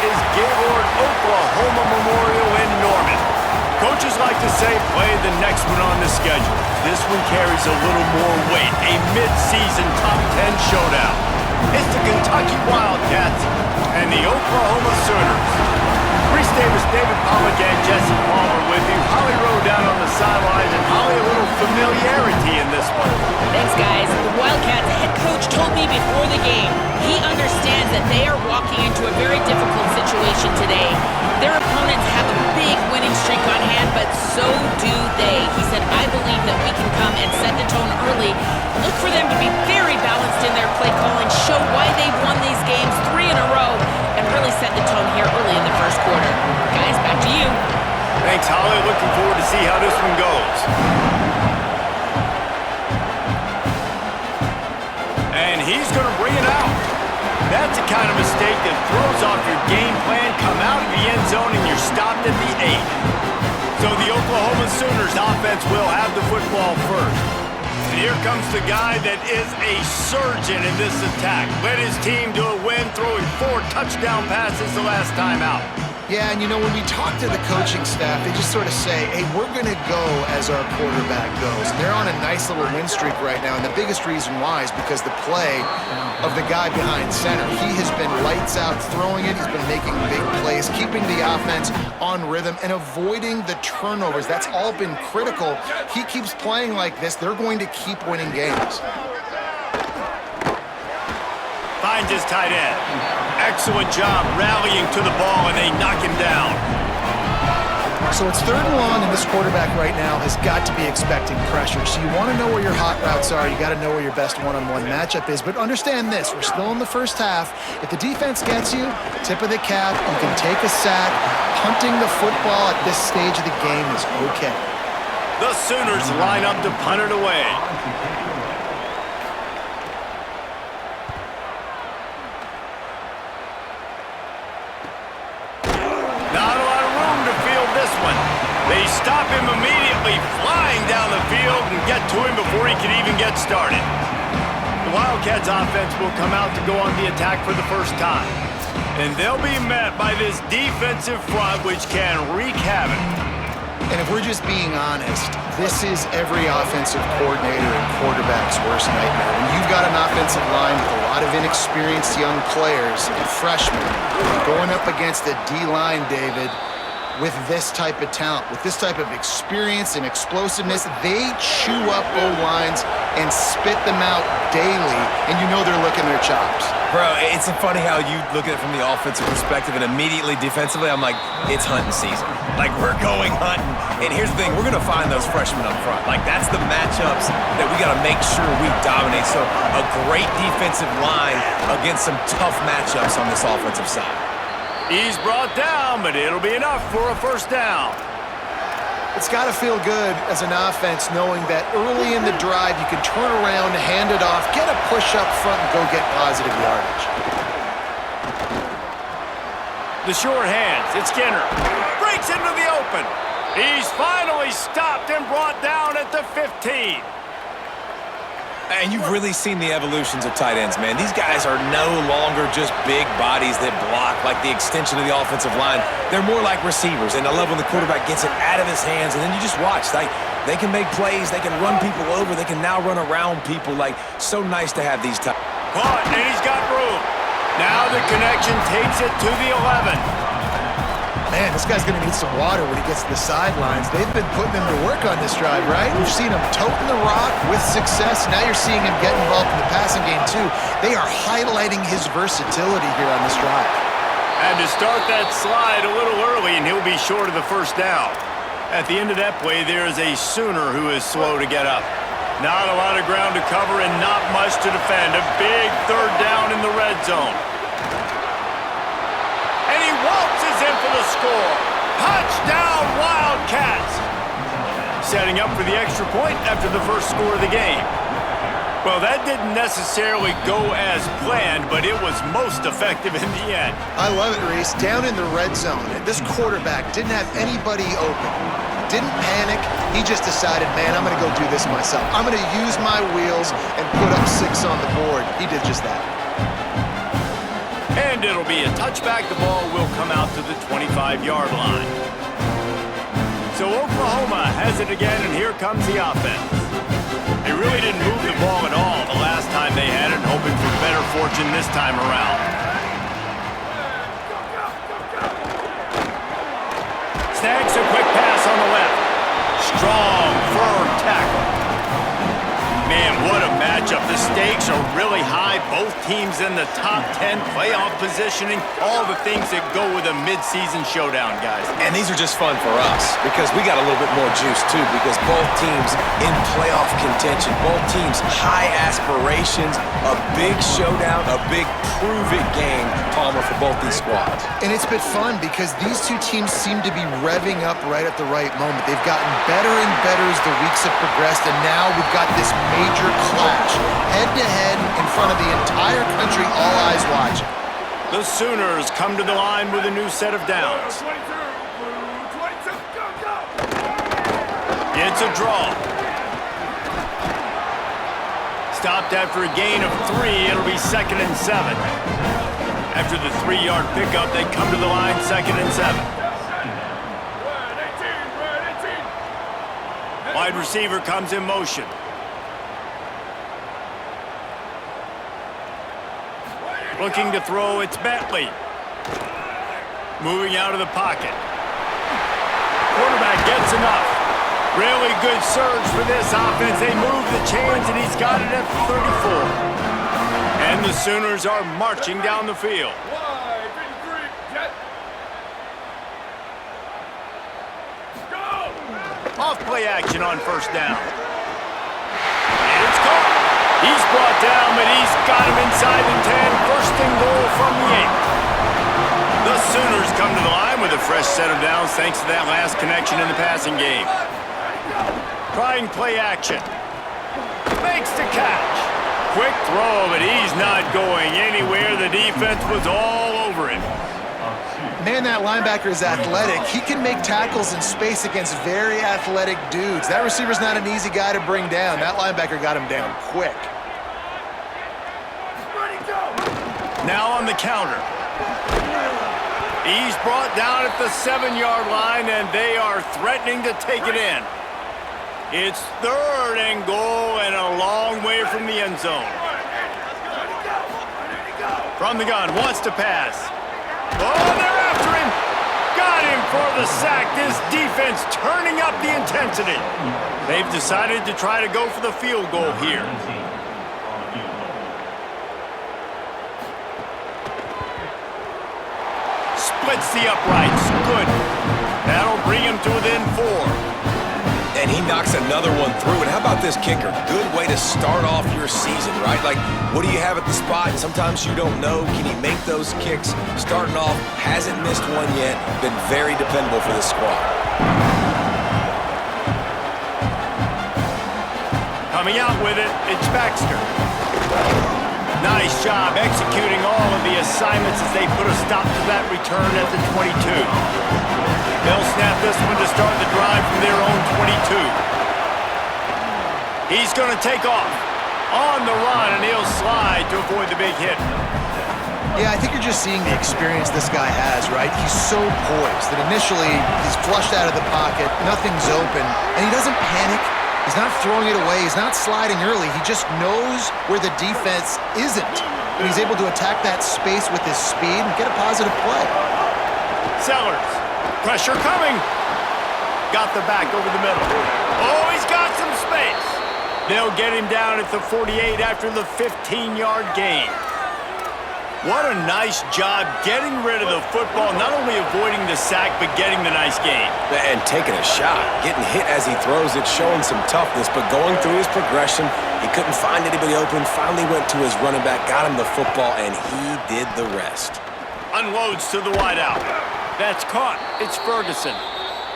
is Gaylord Oklahoma Memorial in Norman. Coaches like to say play the next one on the schedule. This one carries a little more weight, a mid-season top 10 showdown. It's the Kentucky Wildcats and the Oklahoma Sooners. Reese Davis, David Pollack, and Jesse Palmer with you. Holly Rowe down on the sideline, and Holly, a little familiarity in this one. Thanks, guys. The Wildcats head coach told me before the game he understands that they are walking into a very difficult situation today. Their opponents have a big winning streak on hand, but so do they. He said, I believe that we can come and set the tone early. Look for them to be very balanced in their play calling, show why they've won these games 3 in a row, and really set the tone here early in the first quarter. Guys, back to you. Thanks, Holly. Looking forward to see how this one goes. And he's going to bring it out. That's the kind of mistake that throws off your game plan. Come out of the end zone and you're stopped at the 8. So the Oklahoma Sooners offense will have the football first. And here comes the guy that is a surgeon in this attack. Led his team to a win, throwing 4 touchdown passes the last time out. Yeah, and you know, when we talk to the coaching staff, they just sort of say, hey, we're going to go as our quarterback goes. And they're on a nice little win streak right now, and the biggest reason why is because the play of the guy behind center. He has been lights out throwing it. He's been making big plays, keeping the offense on rhythm, and avoiding the turnovers. That's all been critical. He keeps playing like this, they're going to keep winning games. Finds his tight end. Excellent job rallying to the ball, and they knock him down. So it's 3rd and long, and this quarterback right now has got to be expecting pressure. So you want to know where your hot routes are. You got to know where your best one-on-one matchup is. But understand this, we're still in the first half. If the defense gets you, tip of the cap, you can take a sack. Punting the football at this stage of the game is okay. The Sooners line up to punt it away. They stop him immediately, flying down the field and get to him before he can even get started. The Wildcats offense will come out to go on the attack for the first time. And they'll be met by this defensive front, which can wreak havoc. And if we're just being honest, this is every offensive coordinator and quarterback's worst nightmare. When you've got an offensive line with a lot of inexperienced young players and freshmen going up against the D-line, David, with this type of talent, with this type of experience and explosiveness, they chew up O-lines and spit them out daily, and you know they're licking their chops. Bro, it's funny how you look at it from the offensive perspective, and immediately defensively, I'm like, it's hunting season. Like, we're going hunting. And here's the thing, we're going to find those freshmen up front. Like, that's the matchups that we got to make sure we dominate. So a great defensive line against some tough matchups on this offensive side. He's brought down, but it'll be enough for a first down. It's got to feel good as an offense knowing that early in the drive you can turn around, hand it off, get a push up front, and go get positive yardage. The short hands, it's Skinner. Breaks into the open. He's finally stopped and brought down at the 15. And you've really seen the evolutions of tight ends, man. These guys are no longer just big bodies that block like the extension of the offensive line. They're more like receivers, and I love when the quarterback gets it out of his hands, and then you just watch. Like, they can make plays, they can run people over, they can now run around people. Like, so nice to have these tight. Caught, and he's got room. Now the connection takes it to the 11. Man, this guy's going to need some water when he gets to the sidelines. They've been putting him to work on this drive, right? We've seen him toting the rock with success. Now you're seeing him get involved in the passing game, too. They are highlighting his versatility here on this drive. Had to start that slide a little early, and he'll be short of the first down. At the end of that play, there is a Sooner who is slow to get up. Not a lot of ground to cover and not much to defend. A big third down in the red zone. And he waltzes in for the score. Touchdown, Wildcats! Setting up for the extra point after the first score of the game. Well, that didn't necessarily go as planned, but it was most effective in the end. I love it, Reese. Down in the red zone, this quarterback didn't have anybody open. Didn't panic. He just decided, man, I'm going to go do this myself. I'm going to use my wheels and put up 6 on the board. He did just that. And it'll be a touchback. The ball will come out to the 25-yard line. So Oklahoma has it again, and here comes the offense. They really didn't move the ball at all the last time they had it, hoping for better fortune this time around. Snags a quick pass on the left. Strong, firm tackle. Man, what a matchup. The stakes are really high. Both teams in the top 10, playoff positioning, all the things that go with a mid-season showdown, guys. And these are just fun for us because we got a little bit more juice, too, because both teams in playoff contention, both teams high aspirations, a big showdown, a big prove-it game, Palmer, for both these squads. And it's been fun because these two teams seem to be revving up right at the right moment. They've gotten better and better as the weeks have progressed, and now we've got this major clash, head-to-head in front of the entire country, all eyes watching. The Sooners come to the line with a new set of downs. It's a draw. Stopped after a gain of 3, it'll be 2nd and 7. After the 3-yard pickup, they come to the line 2nd and 7. Wide receiver comes in motion. Looking to throw, it's Bentley. Moving out of the pocket. Quarterback gets enough. Really good surge for this offense. They move the chains, and he's got it at 34. And the Sooners are marching down the field. Off play action on first down. And it's caught. He's brought down, but he's got him inside the 10. First and goal from the 8. The Sooners come to the line with a fresh set of downs thanks to that last connection in the passing game. Trying play action. Makes the catch. Quick throw, but he's not going anywhere. The defense was all over him. Man, that linebacker is athletic. He can make tackles in space against very athletic dudes. That receiver's not an easy guy to bring down. That linebacker got him down quick. Now on the counter. He's brought down at the 7-yard line, and they are threatening to take it in. It's 3rd and goal and a long way from the end zone. From the gun, wants to pass. Oh, they're after him. Got him for the sack. This defense turning up the intensity. They've decided to try to go for the field goal here. Splits the uprights. Good. That'll bring him to within 4. And he knocks another one through. And how about this kicker? Good way to start off your season, right? Like, what do you have at the spot? Sometimes you don't know. Can he make those kicks? Starting off, hasn't missed one yet. Been very dependable for this squad. Coming out with it, it's Baxter. Nice job executing all of the assignments as they put a stop to that return at the 22. They'll snap this one to start the drive from their own 22. He's going to take off on the run, and he'll slide to avoid the big hit. Yeah, I think you're just seeing the experience this guy has, right? He's so poised that initially he's flushed out of the pocket, nothing's open, and he doesn't panic. He's not throwing it away. He's not sliding early. He just knows where the defense isn't, and he's able to attack that space with his speed and get a positive play. Sellers. Pressure coming. Got the back over the middle. Oh, he's got some space. They'll get him down at the 48 after the 15-yard gain. What a nice job getting rid of the football, not only avoiding the sack, but getting the nice gain. And taking a shot. Getting hit as he throws it, showing some toughness, but going through his progression, he couldn't find anybody open, finally went to his running back, got him the football, and he did the rest. Unloads to the wideout. That's caught. It's Ferguson.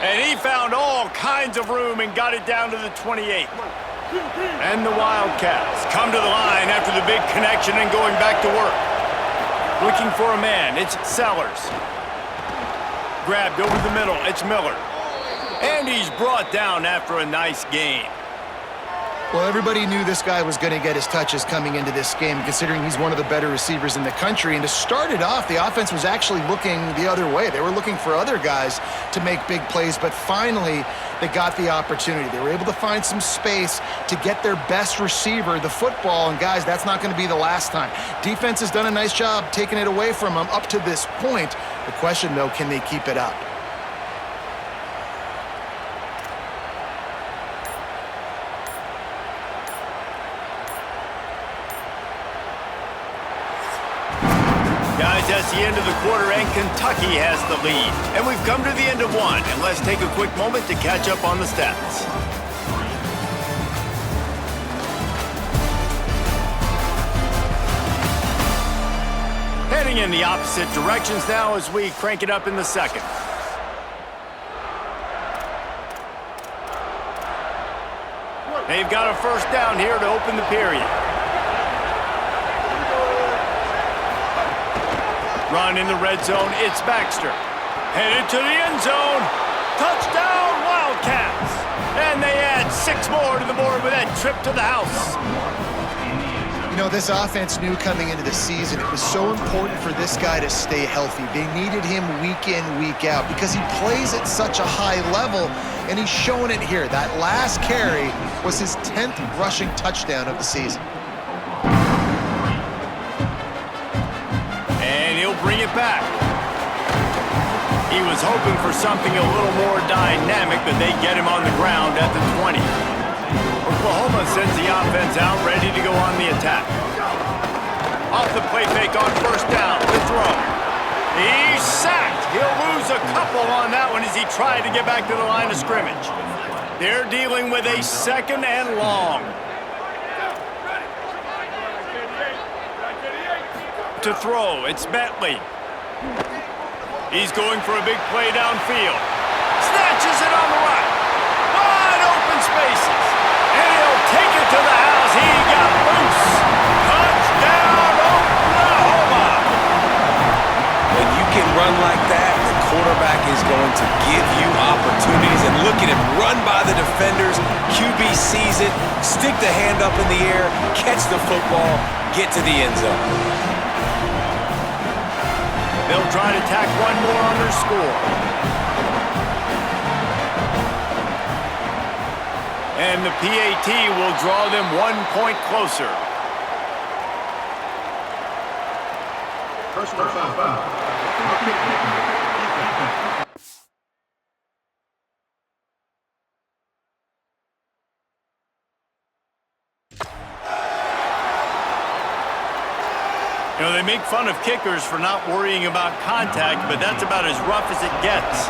And he found all kinds of room and got it down to the 28. And the Wildcats come to the line after the big connection and going back to work. Looking for a man. It's Sellers. Grabbed over the middle. It's Miller. And he's brought down after a nice gain. Well, everybody knew this guy was going to get his touches coming into this game, considering he's one of the better receivers in the country. And to start it off, the offense was actually looking the other way. They were looking for other guys to make big plays, but finally they got the opportunity. They were able to find some space to get their best receiver the football. And guys, that's not going to be the last time. Defense has done a nice job taking it away from them up to this point. The question, though, can they keep it up? Guys, that's the end of the quarter, and Kentucky has the lead. And we've come to the end of one, and let's take a quick moment to catch up on the stats. Heading in the opposite directions now as we crank it up in the second. They've got a first down here to open the period. Run in the red zone, it's Baxter. Headed to the end zone. Touchdown, Wildcats! And they add 6 more to the board with that trip to the house. You know, this offense knew coming into the season it was so important for this guy to stay healthy. They needed him week in, week out because he plays at such a high level, and he's showing it here. That last carry was his 10th rushing touchdown of the season. Bring it back. He was hoping for something a little more dynamic, but they get him on the ground at the 20. Oklahoma sends the offense out, ready to go on the attack. Off the play fake on first down, the throw. He's sacked. He'll lose a couple on that one as he tried to get back to the line of scrimmage. They're dealing with a second and long. To throw, it's Bentley. He's going for a big play downfield. Snatches it on the right. Wide open spaces. And he'll take it to the house. He got loose. Touchdown, Oklahoma. When you can run like that, the quarterback is going to give you opportunities. And look at him run by the defenders. QB sees it, stick the hand up in the air, catch the football, get to the end zone. They'll try to tack one more on their score. And the PAT will draw them 1 point closer. Personal foul. You know, they make fun of kickers for not worrying about contact, but that's about as rough as it gets.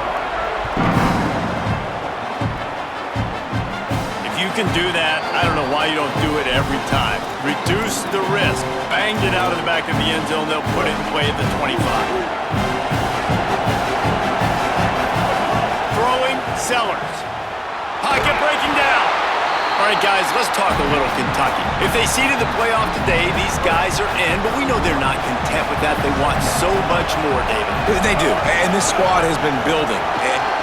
If you can do that, I don't know why you don't do it every time. Reduce the risk. Banged it out of the back of the end zone. They'll put it in play at the 25. Throwing, Sellers. Pocket breaking down. All right, guys, let's talk a little Kentucky. If they seeded the playoff today, these guys are in, but we know they're not content with that. They want so much more, David. They do, and this squad has been building.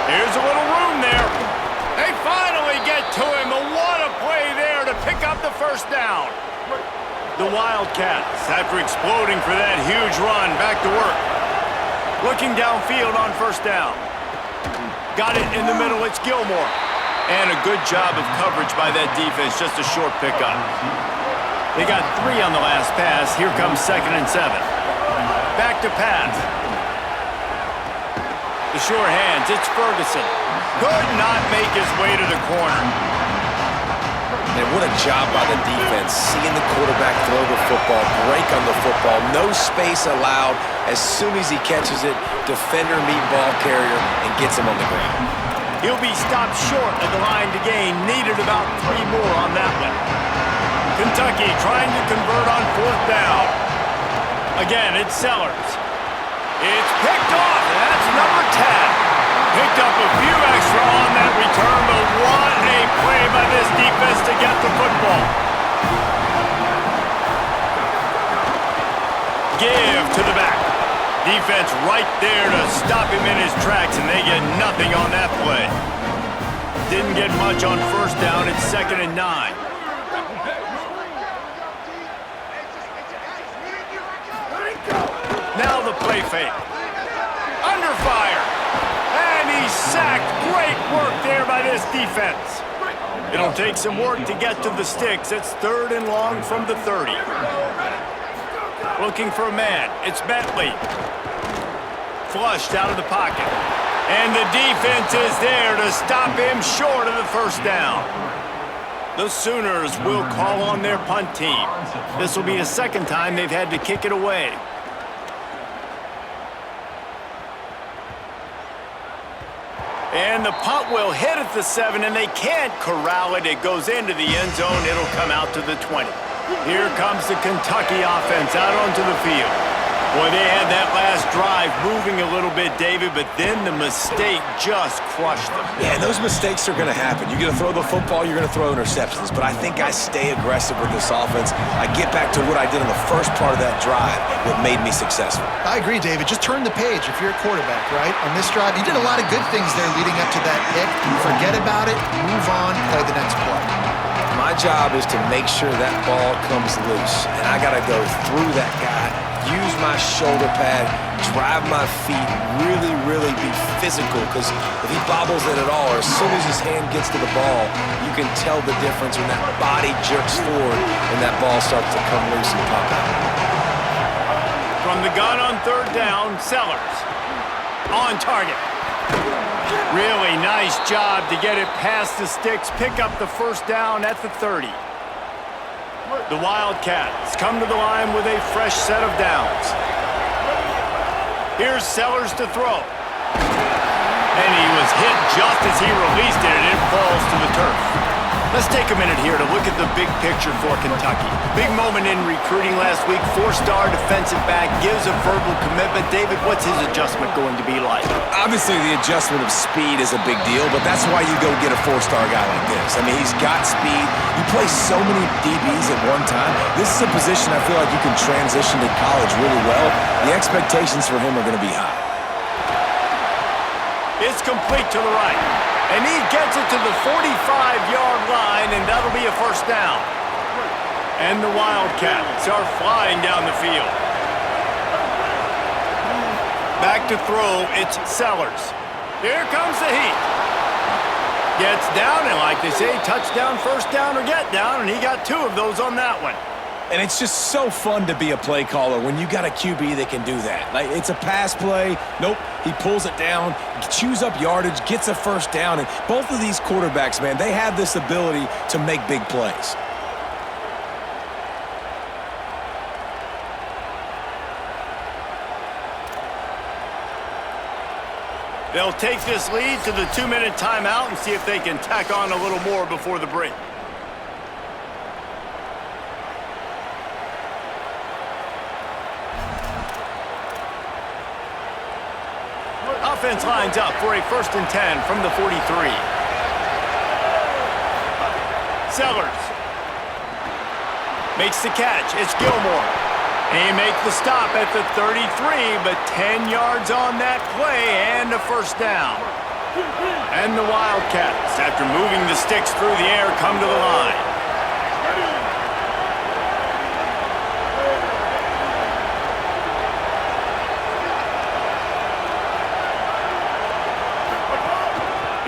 Here's a little room there. They finally get to him. What a play there to pick up the first down. The Wildcats, after exploding for that huge run, back to work. Looking downfield on first down. Got it in the middle. It's Gilmore. And a good job of coverage by that defense, just a short pickup. They got 3 on the last pass. Here comes 2nd and 7. Back to pass. The sure hands, it's Ferguson. Could not make his way to the corner. And what a job by the defense, seeing the quarterback throw the football, break on the football, no space allowed. As soon as he catches it, defender meet ball carrier and gets him on the ground. He'll be stopped short at the line to gain. Needed about 3 more on that one. Kentucky trying to convert on 4th down. Again, it's Sellers. It's picked off. That's number 10. Picked up a few extra on that return, but what a play by this defense to get the football. Give to the back. Defense right there to stop him in his tracks, and they get nothing on that play. Didn't get much on first down. It's 2nd and 9. Now the play fake. Under fire. And he's sacked. Great work there by this defense. It'll take some work to get to the sticks. It's 3rd and long from the 30. Looking for a man. It's Bentley. Flushed out of the pocket. And the defense is there to stop him short of the first down. The Sooners will call on their punt team. This will be the second time they've had to kick it away. And the punt will hit at the 7, and they can't corral it. It goes into the end zone. It'll come out to the 20. Here comes the Kentucky offense out onto the field. Boy, they had that last drive moving a little bit, David, but then the mistake just crushed them. Yeah, and those mistakes are going to happen. You're going to throw the football, you're going to throw interceptions, but I think I stay aggressive with this offense. I get back to what I did in the first part of that drive, what made me successful. I agree, David. Just turn the page if you're a quarterback, right? On this drive, you did a lot of good things there leading up to that pick. Forget about it, move on, play the next play. My job is to make sure that ball comes loose, and I got to go through that guy, use my shoulder pad, drive my feet, really be physical, because if he bobbles it at all, or as soon as his hand gets to the ball, you can tell the difference when that body jerks forward and that ball starts to come loose and pop out. From the gun on 3rd down, Sellers. On target. Really nice job to get it past the sticks, pick up the first down at the 30. The Wildcats come to the line with a fresh set of downs. Here's Sellers to throw. And he was hit just as he released it, and it falls to the turf. Let's take a minute here to look at the big picture for Kentucky. Big moment in recruiting last week. 4-star defensive back gives a verbal commitment. David, what's his adjustment going to be like? Obviously, the adjustment of speed is a big deal, but that's why you go get a 4-star guy like this. I mean, he's got speed. You play so many DBs at one time. This is a position I feel like you can transition to college really well. The expectations for him are going to be high. It's complete to the right. And he gets it to the 45-yard line, and that'll be a first down. And the Wildcats are flying down the field. Back to throw, it's Sellers. Here comes the heat. Gets down, and like they say, touchdown, first down, or get down, and he got 2 of those on that one. And it's just so fun to be a play caller when you got a QB that can do that. Like, it's a pass play. Nope, he pulls it down, chews up yardage, gets a first down. And both of these quarterbacks, man, they have this ability to make big plays. They'll take this lead to the 2-minute timeout and see if they can tack on a little more before the break. Offense lines up for a 1st and 10 from the 43. Sellers makes the catch. It's Gilmore. He makes the stop at the 33, but 10 yards on that play and a first down. And the Wildcats, after moving the sticks through the air, come to the line.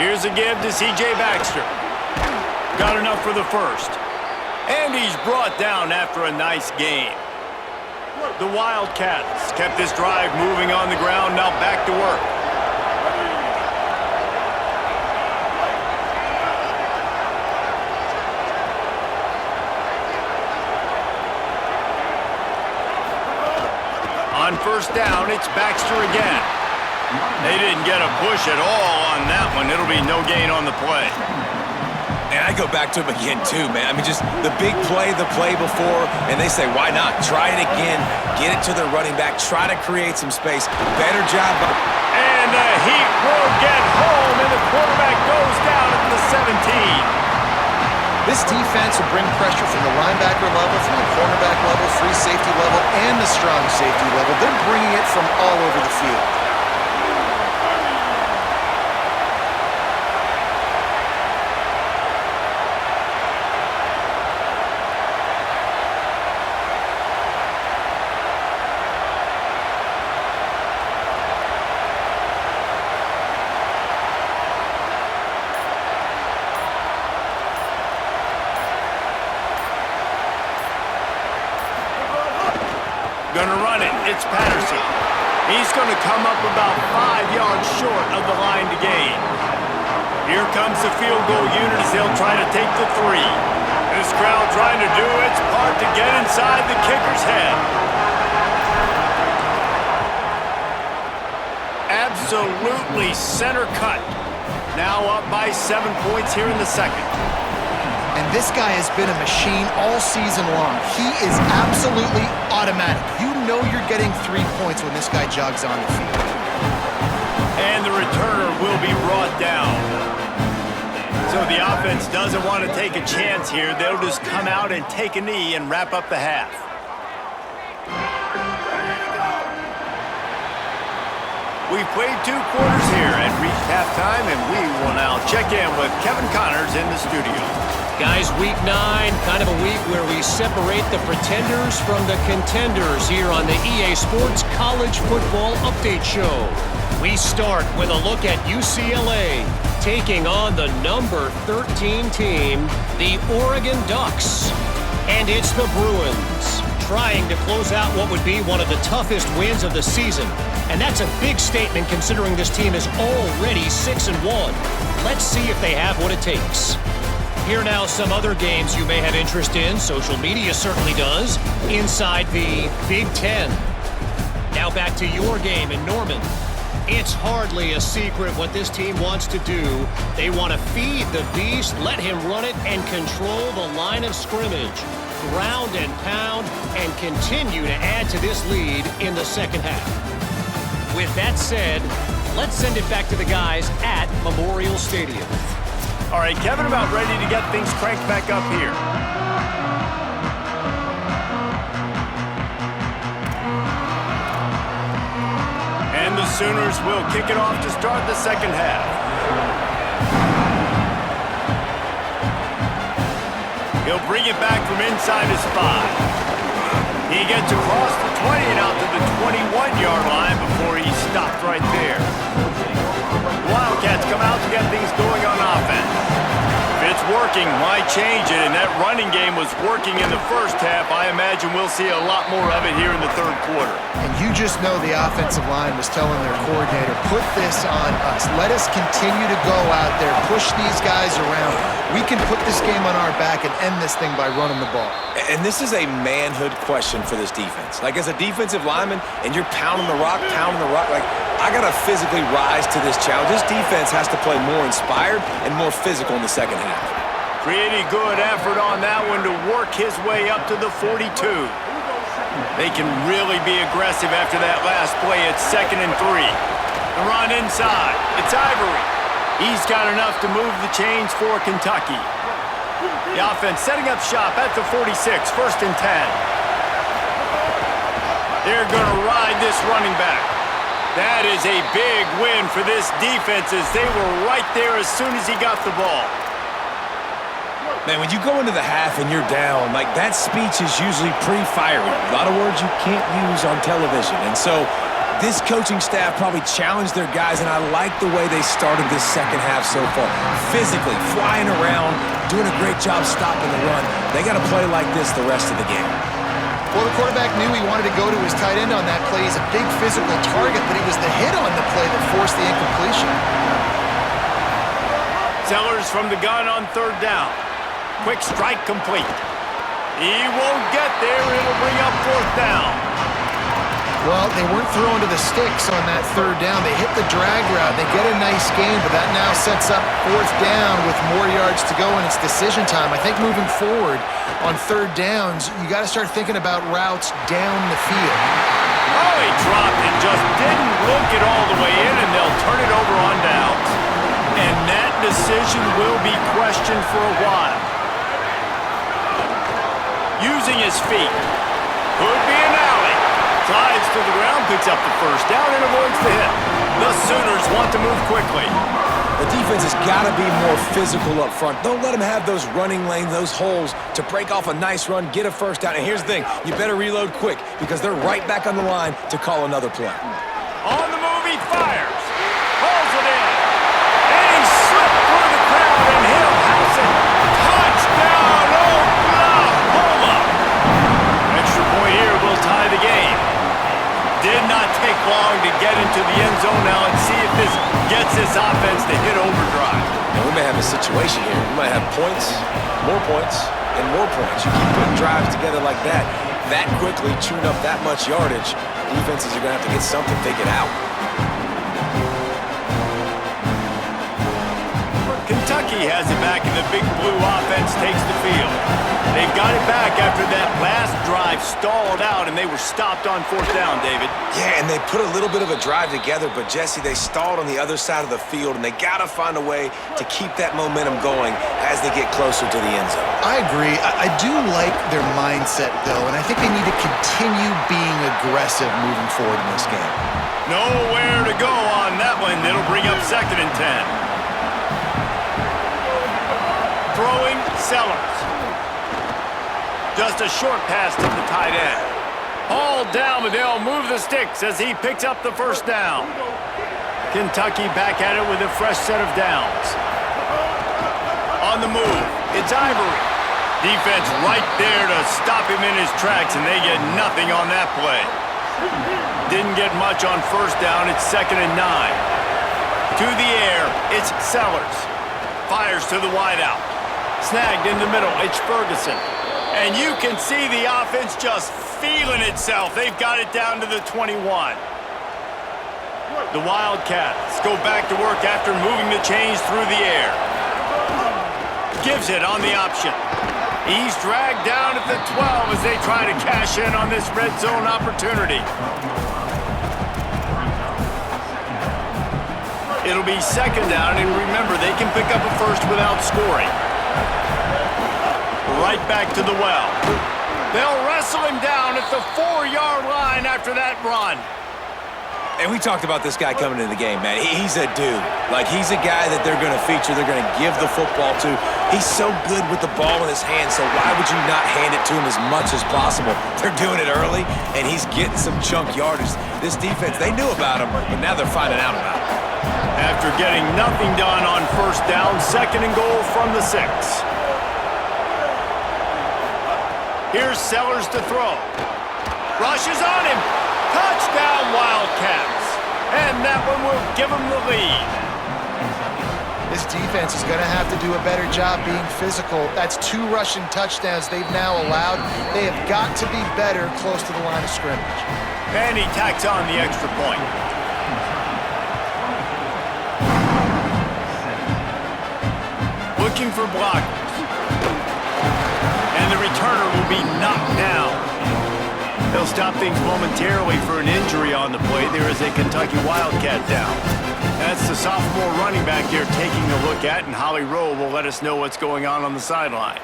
Here's a give to C.J. Baxter. Got enough for the first. And he's brought down after a nice game. The Wildcats kept this drive moving on the ground, now back to work. On first down, it's Baxter again. They didn't get a push at all on that one. It'll be no gain on the play. And I go back to him again, too, man. I mean, just the big play, the play before, and they say, why not? Try it again. Get it to the running back. Try to create some space. Better job. And the Heat will get home, and the quarterback goes down at the 17. This defense will bring pressure from the linebacker level, from the cornerback level, free safety level, and the strong safety level. They're bringing it from all over the field. Gonna run it. It's Patterson. He's gonna come up about 5 yards short of the line to gain. Here comes the field goal unit as they'll try to take the 3. This crowd trying to do its part to get inside the kicker's head. Absolutely center cut. Now up by 7 points here in the second. And this guy has been a machine all season long. He is absolutely automatic. You know you're getting 3 points when this guy jogs on the field. And the returner will be brought down. So the offense doesn't want to take a chance here. They'll just come out and take a knee and wrap up the half. We've played 2 quarters here and reached halftime, and we will now check in with Kevin Connors in the studio. Guys, week 9, kind of a week where we separate the pretenders from the contenders here on the EA Sports College Football Update Show. We start with a look at UCLA taking on the number 13 team, the Oregon Ducks. And it's the Bruins trying to close out what would be one of the toughest wins of the season. And that's a big statement considering this team is already 6-1. Let's see if they have what it takes. Here now some other games you may have interest in. Social media certainly does. Inside the Big Ten. Now back to your game in Norman. It's hardly a secret what this team wants to do. They want to feed the beast, let him run it, and control the line of scrimmage. Ground and pound, and continue to add to this lead in the second half. With that said, let's send it back to the guys at Memorial Stadium. All right, Kevin, about ready to get things cranked back up here. And the Sooners will kick it off to start the second half. He'll bring it back from inside his 5. He gets across the 20 and out to the 21-yard line before he stopped right there. Wildcats come out to get things going on offense. If it's working, why change it? And that running game was working in the first half. I imagine we'll see a lot more of it here in the third quarter. And you just know the offensive line was telling their coordinator, put this on us. Let us continue to go out there, push these guys around. We can put this game on our back and end this thing by running the ball. And this is a manhood question for this defense. Like, as a defensive lineman, and you're pounding the rock, like, I got to physically rise to this challenge. This defense has to play more inspired and more physical in the second half. Pretty good effort on that one to work his way up to the 42. They can really be aggressive after that last play. It's 2nd and 3. The run inside. It's Ivory. He's got enough to move the chains for Kentucky. The offense setting up shop at the 46, 1st and 10. They're going to ride this running back. That is a big win for this defense as they were right there as soon as he got the ball. Man, when you go into the half and you're down, like, that speech is usually pretty fiery. A lot of words you can't use on television. And so this coaching staff probably challenged their guys, and I like the way they started this second half so far. Physically, flying around, doing a great job stopping the run. They got to play like this the rest of the game. Well, the quarterback knew he wanted to go to his tight end on that play. He's a big physical target, but it was the hit on the play that forced the incompletion. Sellers from the gun on 3rd down. Quick strike complete. He won't get there. It'll bring up 4th down. Well, they weren't throwing to the sticks on that 3rd down. They hit the drag route. They get a nice gain, but that now sets up 4th down with more yards to go, and it's decision time. I think moving forward on 3rd downs, you got to start thinking about routes down the field. Oh, he dropped it. Just didn't look it all the way in, and they'll turn it over on downs. And that decision will be questioned for a while. Using his feet. Could be an alley. Slides to the ground, picks up the 1st down, and avoids the hit. The Sooners want to move quickly. The defense has got to be more physical up front. Don't let them have those running lanes, those holes to break off a nice run, get a 1st down. And here's the thing, you better reload quick because they're right back on the line to call another play. On the move, he fires. Pulls it in. And he slipped through the crowd, and he'll house it. Touchdown, Oklahoma! Extra point here will tie the game. a situation here. You might have points, and more points. You keep putting drives together like that quickly, chewing up that much yardage, defenses are going to have to get something figured out. Kentucky has it back, and the Big Blue offense takes the field. They've got it back after that last drive stalled out, and they were stopped on 4th down, David. Yeah, and they put a little bit of a drive together, but, Jesse, they stalled on the other side of the field, and they got to find a way to keep that momentum going as they get closer to the end zone. I agree. I do like their mindset, though, and I think they need to continue being aggressive moving forward in this game. Nowhere to go on that one. It'll bring up 2nd and 10. Throwing Sellers. Just a short pass to the tight end. Hauled down, but they'll move the sticks as he picks up the 1st down. Kentucky back at it with a fresh set of downs. On the move, it's Ivory. Defense right there to stop him in his tracks, and they get nothing on that play. Didn't get much on 1st down. It's 2nd and 9. To the air, it's Sellers. Fires to the wideout. Snagged in the middle, it's Ferguson. And you can see the offense just feeling itself. They've got it down to the 21. The Wildcats go back to work after moving the chains through the air. Gives it on the option. He's dragged down at the 12 as they try to cash in on this red zone opportunity. It'll be 2nd down, and remember, they can pick up a 1st without scoring. Right back to the well. They'll wrestle him down at the 4-yard line after that run. And we talked about this guy coming into the game, man. He's a dude. Like, he's a guy that they're going to feature, they're going to give the football to. He's so good with the ball in his hands, so why would you not hand it to him as much as possible? They're doing it early, and he's getting some chunk yardage. This defense, they knew about him, but now they're finding out about him. After getting nothing done on 1st down, 2nd and goal from the 6. Here's Sellers to throw. Rushes on him. Touchdown, Wildcats. And that one will give them the lead. This defense is going to have to do a better job being physical. That's 2 rushing touchdowns they've now allowed. They have got to be better close to the line of scrimmage. And he tacks on the extra point. Looking for blockers. And the returner will be knocked down. They'll stop things momentarily for an injury on the play. There is a Kentucky Wildcat down. That's the sophomore running back they're taking a look at, and Holly Rowe will let us know what's going on the sideline.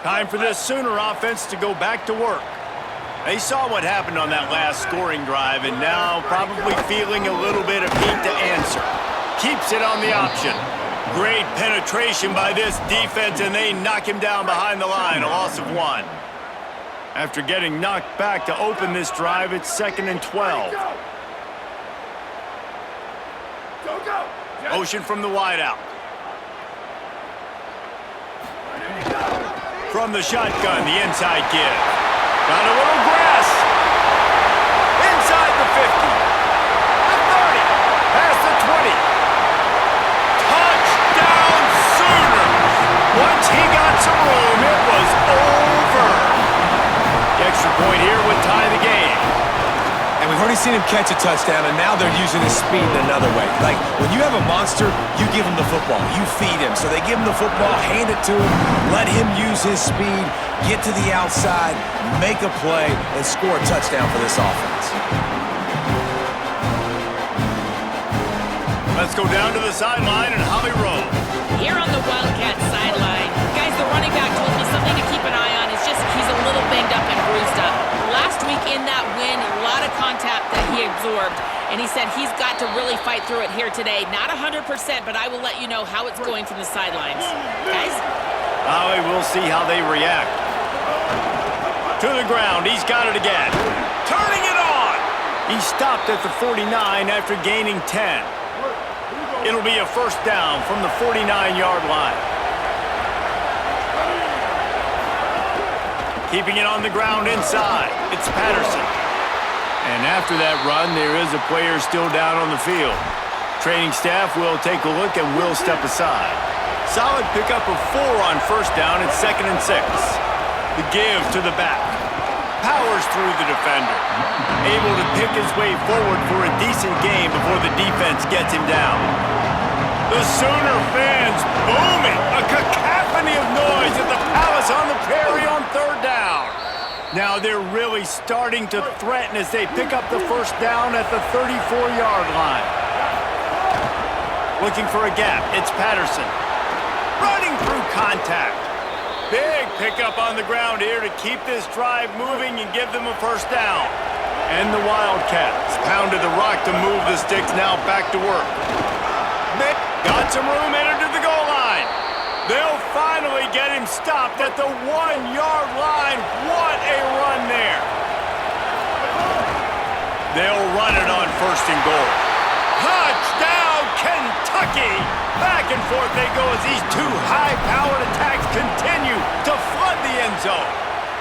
Time for this Sooner offense to go back to work. They saw what happened on that last scoring drive, and now probably feeling a little bit of heat to answer. Keeps it on the option. Great penetration by this defense, and they knock him down behind the line, a loss of 1. After getting knocked back to open this drive, it's 2nd and 12. Motion from the wideout. From the shotgun, the inside give. Got a little grass. Inside the 50. The 30. Past the 20. Touchdown Sooners. Once he got some room, it was over. The extra point here would tie the game. And we've already seen him catch a touchdown, and now they're using his speed in another way. Like, when you have a monster, you give him the football. You feed him. So they give him the football, hand it to him, let him use his speed, get to the outside, make a play, and score a touchdown for this offense. Let's go down to the sideline and Holly Rowe. Here on the Wildcats sideline, guys, the running back told me something to keep an eye on. It's just he's a little banged up and bruised up. Last week in that win, a lot of contact that he absorbed, and he said he's got to really fight through it here today. Not 100%, but I will let you know how it's going from the sidelines. Guys? Holly, we'll see how they react. To the ground, he's got it again. Turning it on! He stopped at the 49 after gaining 10. It'll be a 1st down from the 49-yard line. Keeping it on the ground inside. It's Patterson. And And after that run, there is a player still down on the field. Training staff will take a look and will step aside. Solid pickup of 4 on first down at 2nd and 6. The give to the back. Powers through the defender. Able to pick his way forward for a decent game before the defense gets him down. The Sooner fans booming. A cacophony of noise at the Palace on the Prairie on 3rd down. Now they're really starting to threaten as they pick up the first down at the 34-yard line. Looking for a gap. It's Patterson. Running through contact. Big pickup on the ground here to keep this drive moving and give them a first down. And the Wildcats pounded the rock to move the sticks, now back to work. Nick got some room, entered to the goal line. They'll finally get him stopped at the 1-yard line. What a run there. They'll run it on 1st and goal. Touchdown, Kentucky! Back and forth they go as these two high-powered attacks continue to flood the end zone.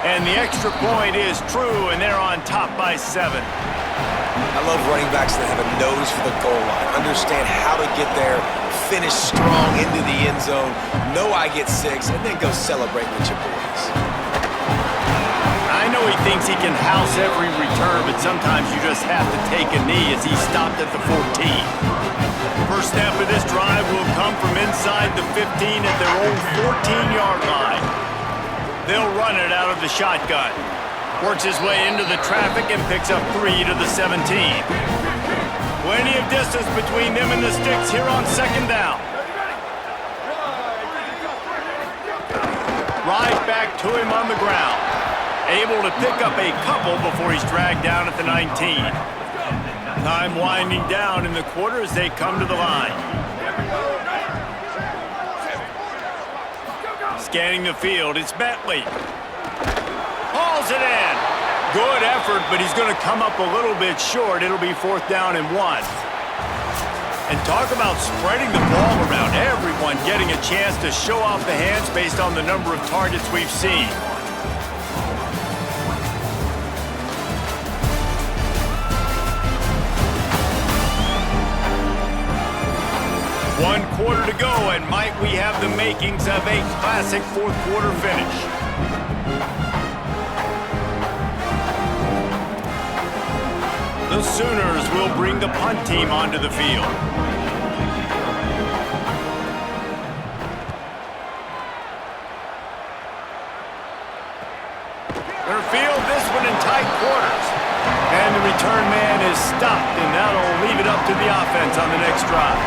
And the extra point is true, and they're on top by 7. I love running backs that have a nose for the goal line, understand how to get there, finish strong into the end zone, know I get 6, and then go celebrate with your boys. I know he thinks he can house every return, but sometimes you just have to take a knee as he stopped at the 14. First snap of this drive will come from inside the 15 at their own 14-yard line. They'll run it out of the shotgun. Works his way into the traffic and picks up 3 to the 17. Plenty of distance between them and the sticks here on 2nd down. Right back to him on the ground. Able to pick up a couple before he's dragged down at the 19. Time winding down in the quarter as they come to the line. Scanning the field, it's Bentley. Hauls it in. Good effort, but he's going to come up a little bit short. It'll be 4th down and 1. And talk about spreading the ball around. Everyone getting a chance to show off the hands based on the number of targets we've seen. One quarter to go, and might we have the makings of a classic 4th quarter finish. The Sooners will bring the punt team onto the field. They'll field this one in tight quarters. And the return man is stopped, and that'll leave it up to the offense on the next drive.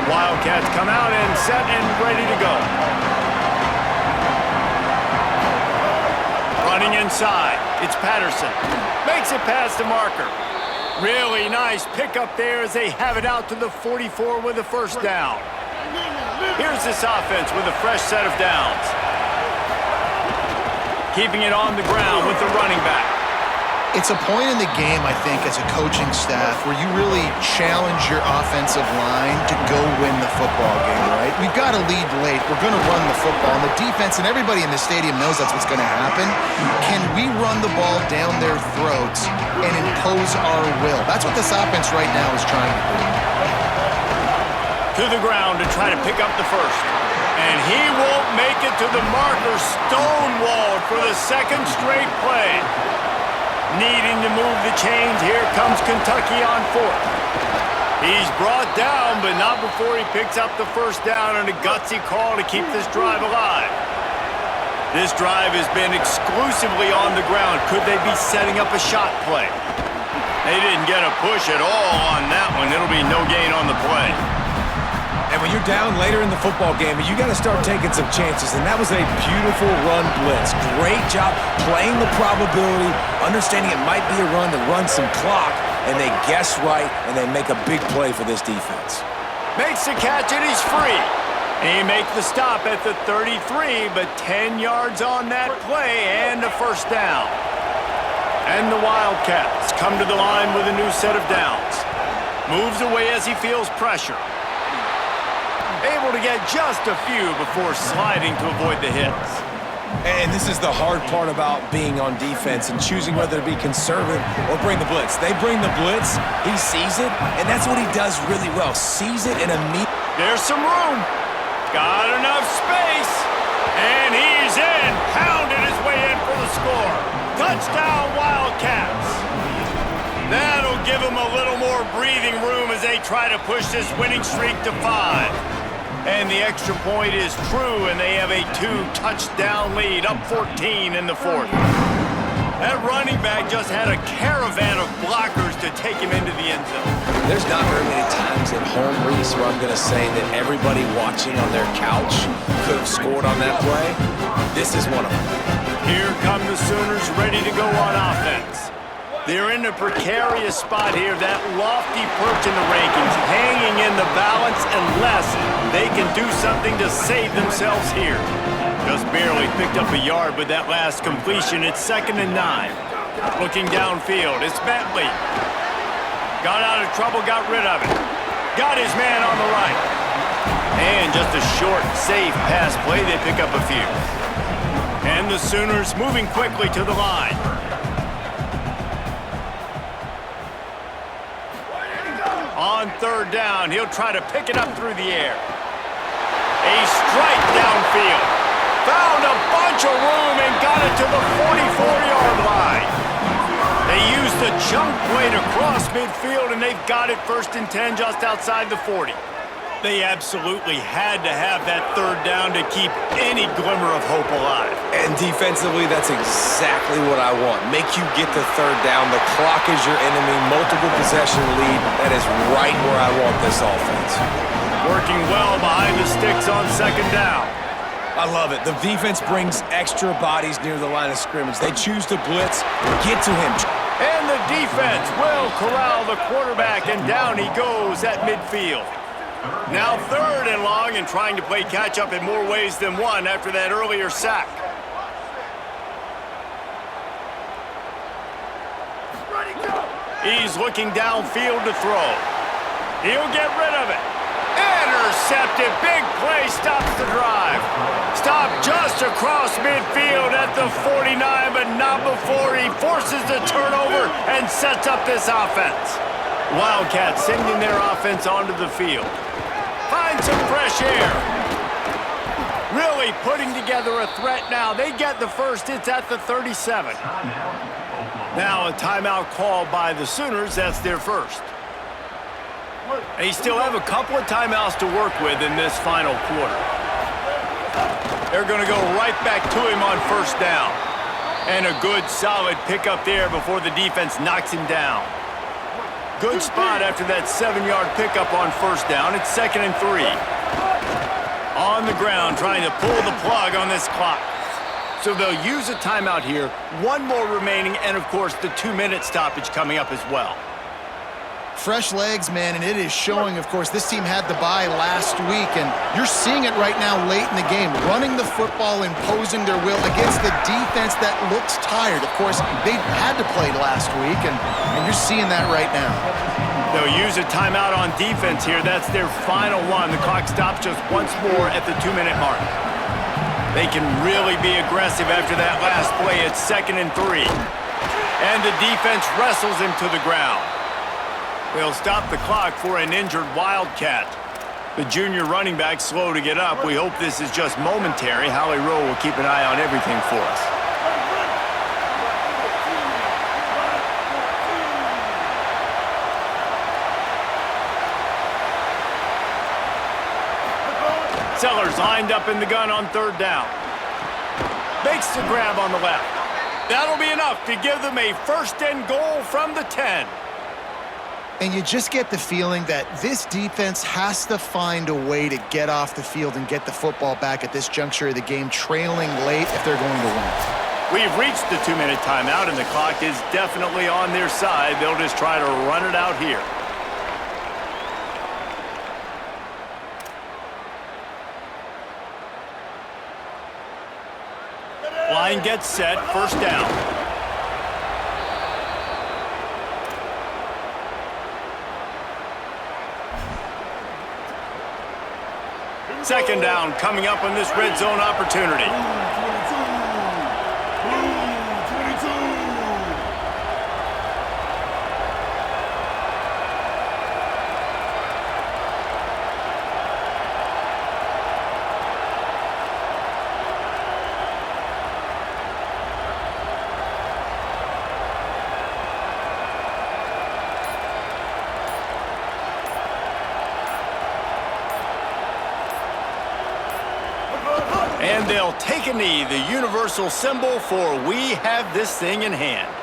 Wildcats come out and set and ready to go. Running inside, it's Patterson. Makes it past the marker. Really nice pickup there as they have it out to the 44 with a first down. Here's this offense with a fresh set of downs. Keeping it on the ground with the running back. It's a point in the game, I think, as a coaching staff where you really challenge your offensive line to go win the football game, right? We've got to lead late. We're going to run the football. And the defense and everybody in the stadium knows that's what's going to happen. Can we run the ball down their throats and impose our will? That's what this offense right now is trying to do. To the ground to try to pick up the first. And he won't make it to the marker. Stonewalled for the 2nd straight play. Needing to move the chains, here comes Kentucky on 4th. He's brought down, but not before he picks up the first down and a gutsy call to keep this drive alive. This drive has been exclusively on the ground. Could they be setting up a shot play? They didn't get a push at all on that one. It'll be no gain on the play. And when you're down later in the football game, you got to start taking some chances. And that was a beautiful run blitz. Great job playing the probability, understanding it might be a run to run some clock, and they guess right, and they make a big play for this defense. Makes the catch, and he's free. And he makes the stop at the 33, but 10 yards on that play and a first down. And the Wildcats come to the line with a new set of downs. Moves away as he feels pressure. Able to get just a few before sliding to avoid the hits. And this is the hard part about being on defense and choosing whether to be conservative or bring the blitz. They bring the blitz, he sees it, and that's what he does really well. Sees it and immediately. There's some room. Got enough space. And he's in. Pounded his way in for the score. Touchdown, Wildcats. That'll give them a little more breathing room as they try to push this winning streak to 5. And the extra point is true, and they have a 2-touchdown lead, up 14 in the 4th. That running back just had a caravan of blockers to take him into the end zone. There's not very many times at home, Reese, where I'm going to say that everybody watching on their couch could have scored on that play. This is one of them. Here come the Sooners ready to go on offense. They're in a precarious spot here, that lofty perch in the rankings, hanging in the balance unless they can do something to save themselves here. Just barely picked up a yard with that last completion. It's 2nd and 9. Looking downfield, it's Bentley. Got out of trouble, got rid of it. Got his man on the right. And just a short, safe pass play, they pick up a few. And the Sooners moving quickly to the line. On 3rd down, he'll try to pick it up through the air. A strike downfield. Found a bunch of room and got it to the 44-yard line. They used the chunk play to cross midfield, and they've got it 1st and 10 just outside the 40. They absolutely had to have that 3rd down to keep any glimmer of hope alive. And defensively, that's exactly what I want. Make you get the 3rd down. The clock is your enemy. Multiple possession lead. That is right where I want this offense. Working well behind the sticks on 2nd down. I love it. The defense brings extra bodies near the line of scrimmage. They choose to blitz. Get to him. And the defense will corral the quarterback, and down he goes at midfield. Now 3rd and long, and trying to play catch-up in more ways than one after that earlier sack. He's looking downfield to throw. He'll get rid of it. Intercepted. Big play stops the drive. Stopped just across midfield at the 49, but not before he forces the turnover and sets up this offense. Wildcats sending their offense onto the field. Find some fresh air. Really putting together a threat now. They get the first. It's at the 37. Now a timeout call by the Sooners. That's their first. They still have a couple of timeouts to work with in this final quarter. They're going to go right back to him on 1st down. And a good, solid pickup there before the defense knocks him down. Good spot after that 7-yard pickup on 1st down. It's 2nd and 3. On the ground, trying to pull the plug on this clock. So they'll use a timeout here. One more remaining, and of course, the 2-minute stoppage coming up as well. Fresh legs, man, and it is showing, of course, this team had the bye last week, and you're seeing it right now late in the game, running the football, imposing their will against the defense that looks tired. Of course, they had to play last week, and you're seeing that right now. They'll use a timeout on defense here. That's their final one. The clock stops just once more at the 2-minute mark. They can really be aggressive after that last play. It's 2nd and 3. And the defense wrestles him to the ground. They'll stop the clock for an injured Wildcat. The junior running back slow to get up. We hope this is just momentary. Howie Rowe will keep an eye on everything for us. Sellers lined up in the gun on 3rd down. Makes the grab on the left. That'll be enough to give them a 1st and goal from the 10. And you just get the feeling that this defense has to find a way to get off the field and get the football back at this juncture of the game, trailing late if they're going to win. We've reached the 2-minute timeout, and the clock is definitely on their side. They'll just try to run it out here. Line gets set, 1st down. Second down coming up on this red zone opportunity. And they'll take a knee, the universal symbol for we have this thing in hand.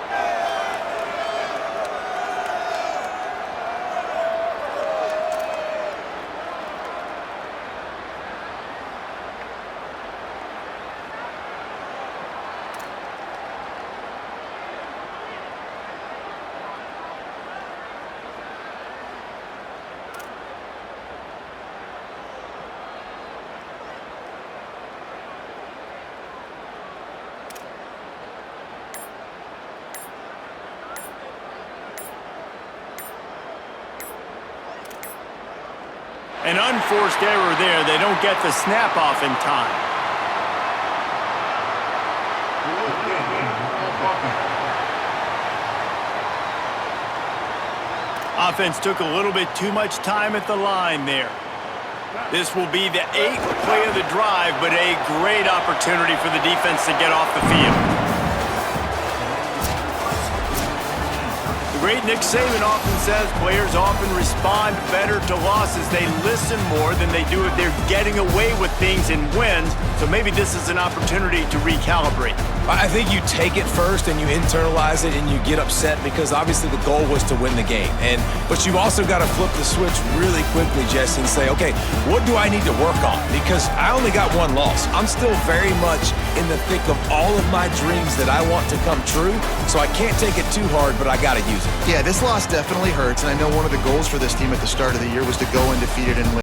An unforced error there. They don't get the snap off in time. Offense took a little bit too much time at the line there. This will be the 8th play of the drive, but a great opportunity for the defense to get off the field. The great Nick Saban often says players often respond better to losses. They listen more than they do if they're getting away with things in wins. So maybe this is an opportunity to recalibrate. I think you take it first and you internalize it and you get upset because obviously the goal was to win the game. But you've also got to flip the switch really quickly, Jesse, and say, okay, what do I need to work on? Because I only got one loss. I'm still very much in the thick of all of my dreams that I want to come true, so I can't take it too hard, but I got to use it. Yeah, this loss definitely hurts, and I know one of the goals for this team at the start of the year was to go undefeated and win.